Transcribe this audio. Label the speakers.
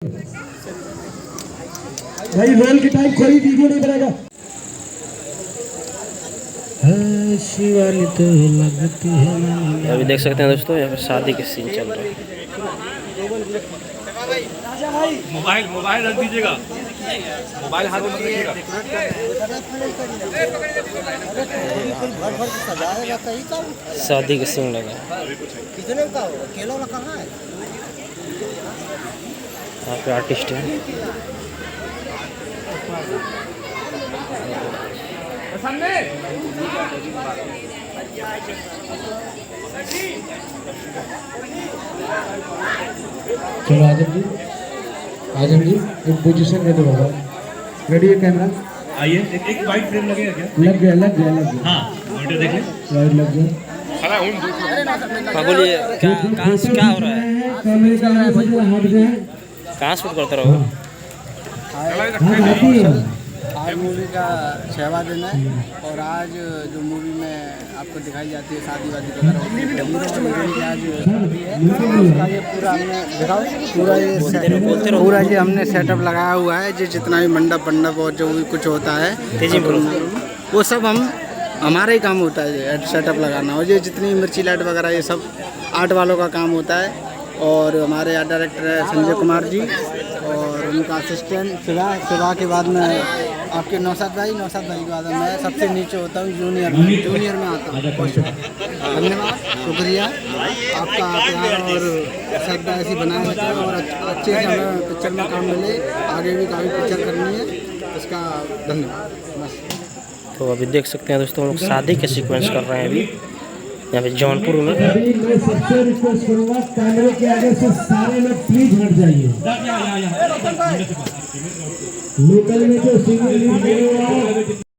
Speaker 1: भाई रोल की टाइम कोई वीडियो नहीं बनेगा। शिवाली तो लगती है।
Speaker 2: अभी देख सकते हैं दोस्तों, यहाँ पे शादी के सीन चल रहा है।
Speaker 3: मोबाइल मोबाइल रख दीजिएगा, मोबाइल हाथ में मत रखिएगा।
Speaker 2: शादी के सीन लगा है।
Speaker 4: कितने का हो? केला वाला कहाँ है?
Speaker 2: यहाँ पे आर्टिस्ट है।
Speaker 1: चलो आजम जी एक पोजीशन दे दो बाबा। रेडी है कैमरा?
Speaker 3: आइए, एक वाइट फ्रेम लगेगा क्या?
Speaker 1: लग गया।
Speaker 3: हाँ, मॉनिटर देख ले।
Speaker 1: राइट लग गया।
Speaker 2: हाँ बोलिए, कहाँ से क्या हो रहा है?
Speaker 1: कैमरे का हाथ गए।
Speaker 2: कहाँ शूट करते रहो?
Speaker 4: आज मूवी का 6वां दिन है और आज जो मूवी में आपको दिखाई जाती है शादी वादी वगैरह आज शादी है, उसका ये पूरा हमने पूरा ये हमने सेटअप लगाया हुआ है। जो जितना भी मंडप और जो भी कुछ होता है
Speaker 2: तेजी बोलो।
Speaker 4: वो सब हमारा ही काम होता है सेटअप लगाना। और ये जितनी मिर्ची लाइट वगैरह ये सब आर्ट वालों का काम होता है। और हमारे आर्ट डायरेक्टर है संजय कुमार जी और उनका असिस्टेंट शिवा के बाद में आपके नौशाद भाई के बाद मैं सबसे नीचे होता हूँ, जूनियर में आता हूँ। धन्यवाद, शुक्रिया आपका प्यार और श्रद्धा ऐसी बनाए रखें और अच्छे से हमें पिक्चर में काम मिले। आगे भी काफ़ी पिक्चर करनी है, इसका धन्यवाद बस।
Speaker 2: तो अभी देख सकते हैं दोस्तों, हम लोग शादी के सीक्वेंस कर रहे हैं अभी यहाँ पे जौनपुर में।
Speaker 1: अभी मैं सबसे रिक्वेस्ट करूंगा कैमरे के आगे से सारे लोग प्लीज हट जाइए। लोकल में जो सिंगल